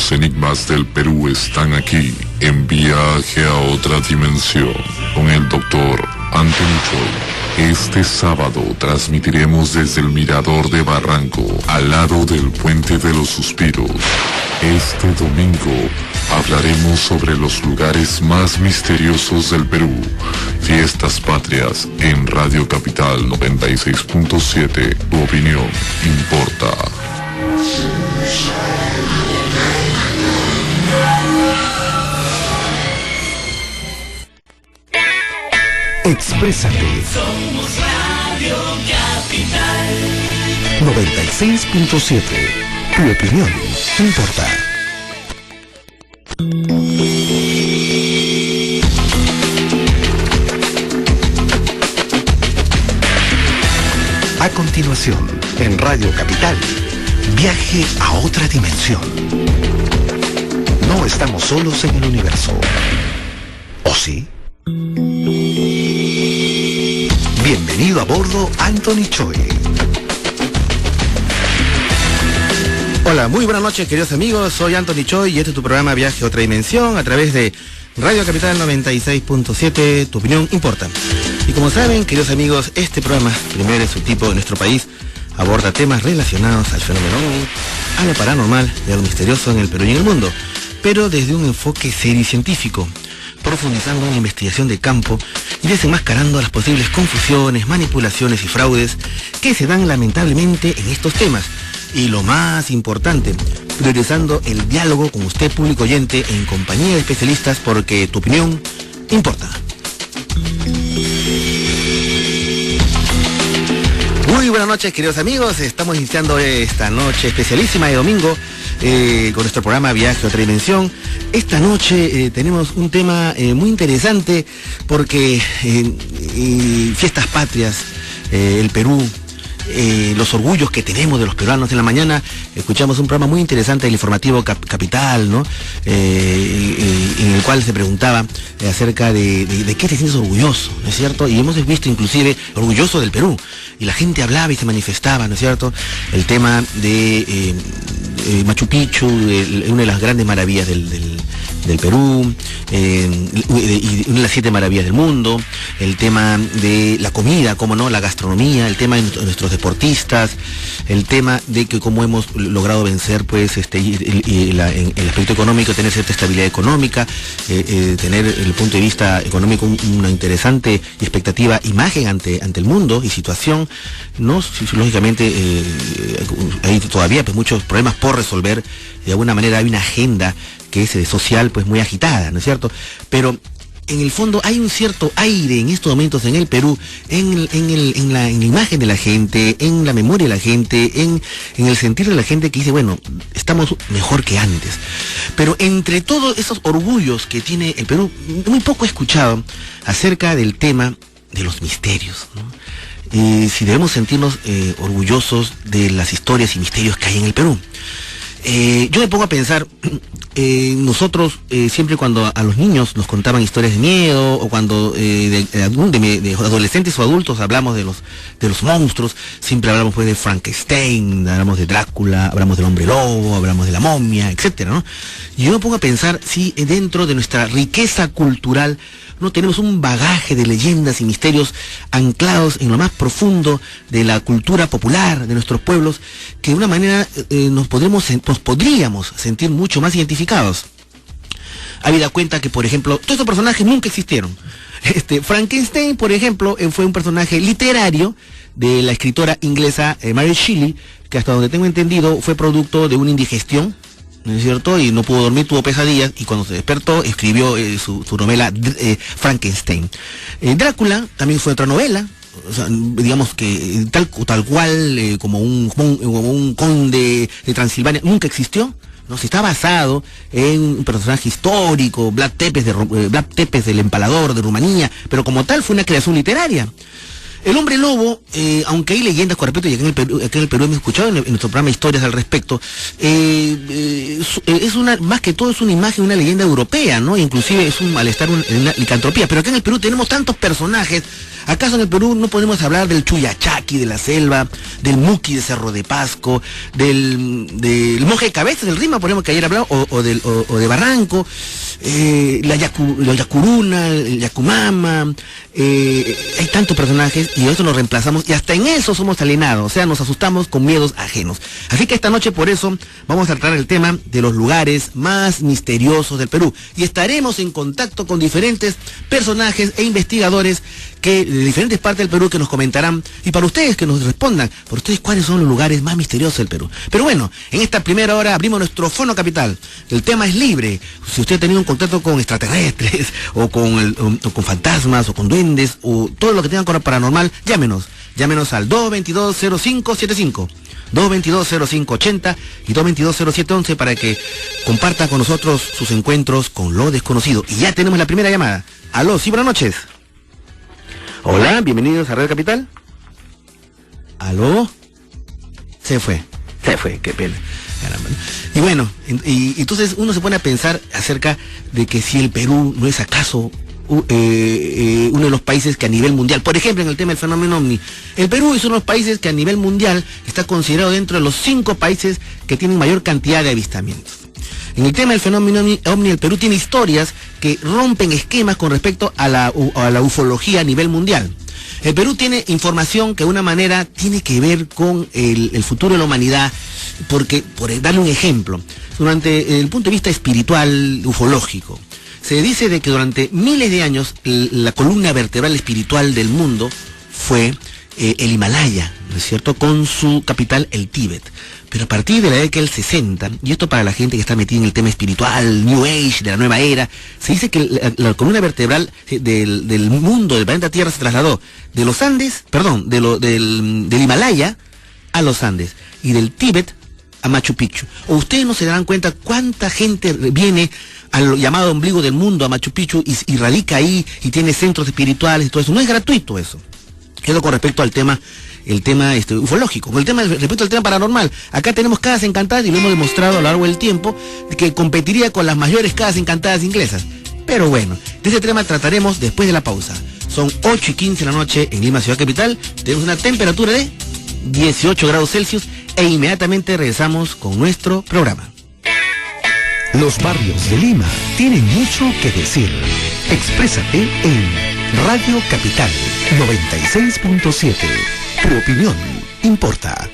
Los enigmas del Perú están aquí, en Viaje a otra dimensión, con el doctor Anthony Choi. Este sábado transmitiremos desde el Mirador de Barranco, al lado del Puente de los Suspiros. Este domingo hablaremos sobre los lugares más misteriosos del Perú. Fiestas Patrias en Radio Capital 96.7. Tu opinión importa. Exprésate. Somos Radio Capital 96.7. Tu opinión importa. A continuación, en Radio Capital, viaje a otra dimensión. No estamos solos en el universo. ¿O sí? Bienvenido a bordo, Anthony Choi. Hola, muy buenas noches, queridos amigos. Soy Anthony Choi y este es tu programa Viaje a otra dimensión a través de Radio Capital 96.7. Tu opinión importa. Y como saben, queridos amigos, este programa, primero en su tipo en nuestro país, aborda temas relacionados al fenómeno ovni, a lo paranormal y a lo misterioso en el Perú y en el mundo, pero desde un enfoque serio y científico, profundizando en la investigación de campo y desenmascarando las posibles confusiones, manipulaciones y fraudes que se dan lamentablemente en estos temas. Y lo más importante, priorizando el diálogo con usted, público oyente, en compañía de especialistas, porque tu opinión importa. Muy buenas noches, queridos amigos. Estamos iniciando esta noche especialísima de domingo con nuestro programa Viaje a otra dimensión. Esta noche tenemos un tema muy interesante porque Fiestas Patrias, el Perú, los orgullos que tenemos de los peruanos. En la mañana escuchamos un programa muy interesante del informativo Capital, ¿no? En el cual se preguntaba acerca de qué te sientes orgulloso, ¿no es cierto? Y hemos visto inclusive orgulloso del Perú, y la gente hablaba y se manifestaba, ¿no es cierto? El tema de Machu Picchu, una de las grandes maravillas del Perú, y una de las 7 maravillas del mundo, el tema de la comida, cómo no, la gastronomía, el tema de nuestros deportistas, el tema de que cómo hemos logrado vencer pues en el aspecto económico, tener cierta estabilidad económica, tener desde el punto de vista económico una interesante y expectativa imagen ante el mundo y situación, ¿no? Lógicamente hay todavía pues muchos problemas por resolver. De alguna manera hay una agenda que es social pues muy agitada, ¿no es cierto? Pero en el fondo hay un cierto aire en estos momentos en el Perú, en la imagen de la gente, en la memoria de la gente, en el sentir de la gente, que dice, bueno, estamos mejor que antes. Pero entre todos esos orgullos que tiene el Perú, muy poco he escuchado acerca del tema de los misterios, ¿no? Si debemos sentirnos orgullosos de las historias y misterios que hay en el Perú. Yo me pongo a pensar, nosotros siempre cuando a los niños nos contaban historias de miedo, o cuando de adolescentes o adultos hablamos de los monstruos, siempre hablamos pues de Frankenstein, hablamos de Drácula, hablamos del hombre lobo, hablamos de la momia, etcétera, ¿no? Y yo me pongo a pensar si dentro de nuestra riqueza cultural no tenemos un bagaje de leyendas y misterios anclados en lo más profundo de la cultura popular de nuestros pueblos, que de una manera nos podríamos sentir mucho más identificados. Habida cuenta que, por ejemplo, todos estos personajes nunca existieron. Frankenstein, por ejemplo, fue un personaje literario de la escritora inglesa Mary Shelley, que hasta donde tengo entendido fue producto de una indigestión, ¿no es cierto? Y no pudo dormir, tuvo pesadillas, y cuando se despertó escribió su novela Frankenstein. Drácula también fue otra novela, o sea, digamos que tal cual como un conde de Transilvania, nunca existió, ¿no? Si está basado en un personaje histórico, Vlad Tepes del Empalador de Rumanía, pero como tal fue una creación literaria. El hombre lobo, aunque hay leyendas con respecto, y acá en el Perú hemos escuchado en nuestro programa historias al respecto, es más que todo es una imagen, una leyenda europea, ¿no? Inclusive es un malestar, una licantropía. Pero acá en el Perú tenemos tantos personajes. ¿Acaso en el Perú no podemos hablar del Chuyachaki de la selva, del Muki de Cerro de Pasco, del Monje de Cabezas del Rima, ponemos que ayer hablamos, o de Barranco, la Yacuruna, el Yacumama? Hay tantos personajes y eso nos reemplazamos y hasta en eso somos alienados, o sea, nos asustamos con miedos ajenos. Así que esta noche por eso vamos a tratar el tema de los lugares más misteriosos del Perú y estaremos en contacto con diferentes personajes e investigadores de diferentes partes del Perú que nos comentarán, y para ustedes que nos respondan, por ustedes cuáles son los lugares más misteriosos del Perú. Pero bueno, en esta primera hora abrimos nuestro Fono Capital. El tema es libre. Si usted ha tenido un contacto con extraterrestres, o con fantasmas, o con duendes, o todo lo que tengan con lo paranormal, llámenos al 222-0575, 222-0580 y 222-0711 para que compartan con nosotros sus encuentros con lo desconocido. Y ya tenemos la primera llamada. Aló, sí, buenas noches. Hola, bienvenidos a Radio Capital. ¿Aló? Se fue, qué pena. Caramba. Y bueno, y entonces uno se pone a pensar acerca de que si el Perú no es acaso uno de los países que a nivel mundial, por ejemplo en el tema del fenómeno OVNI, el Perú es uno de los países que a nivel mundial está considerado dentro de los 5 países que tienen mayor cantidad de avistamientos. En el tema del fenómeno OVNI, el Perú tiene historias que rompen esquemas con respecto a la ufología a nivel mundial. El Perú tiene información que de una manera tiene que ver con el futuro de la humanidad, porque, por darle un ejemplo, durante el punto de vista espiritual, ufológico, se dice de que durante miles de años la columna vertebral espiritual del mundo fue el Himalaya, ¿no es cierto?, con su capital, el Tíbet. Pero a partir de la década del 60, y esto para la gente que está metida en el tema espiritual, New Age, de la nueva era, se dice que la columna vertebral del mundo, del planeta Tierra, se trasladó de los Andes, del Himalaya a los Andes, y del Tíbet a Machu Picchu. O ustedes no se darán cuenta cuánta gente viene al llamado ombligo del mundo, a Machu Picchu, y radica ahí, y tiene centros espirituales y todo eso. No es gratuito eso. Eso con respecto al tema ufológico. Con respecto al tema paranormal, acá tenemos casas encantadas y lo hemos demostrado a lo largo del tiempo que competiría con las mayores casas encantadas inglesas. Pero bueno, de ese tema trataremos después de la pausa. Son 8:15 de la noche en Lima, ciudad capital. Tenemos una temperatura de 18 grados Celsius e inmediatamente regresamos con nuestro programa. Los barrios de Lima tienen mucho que decir. Exprésate en Radio Capital 96.7. Tu opinión importa.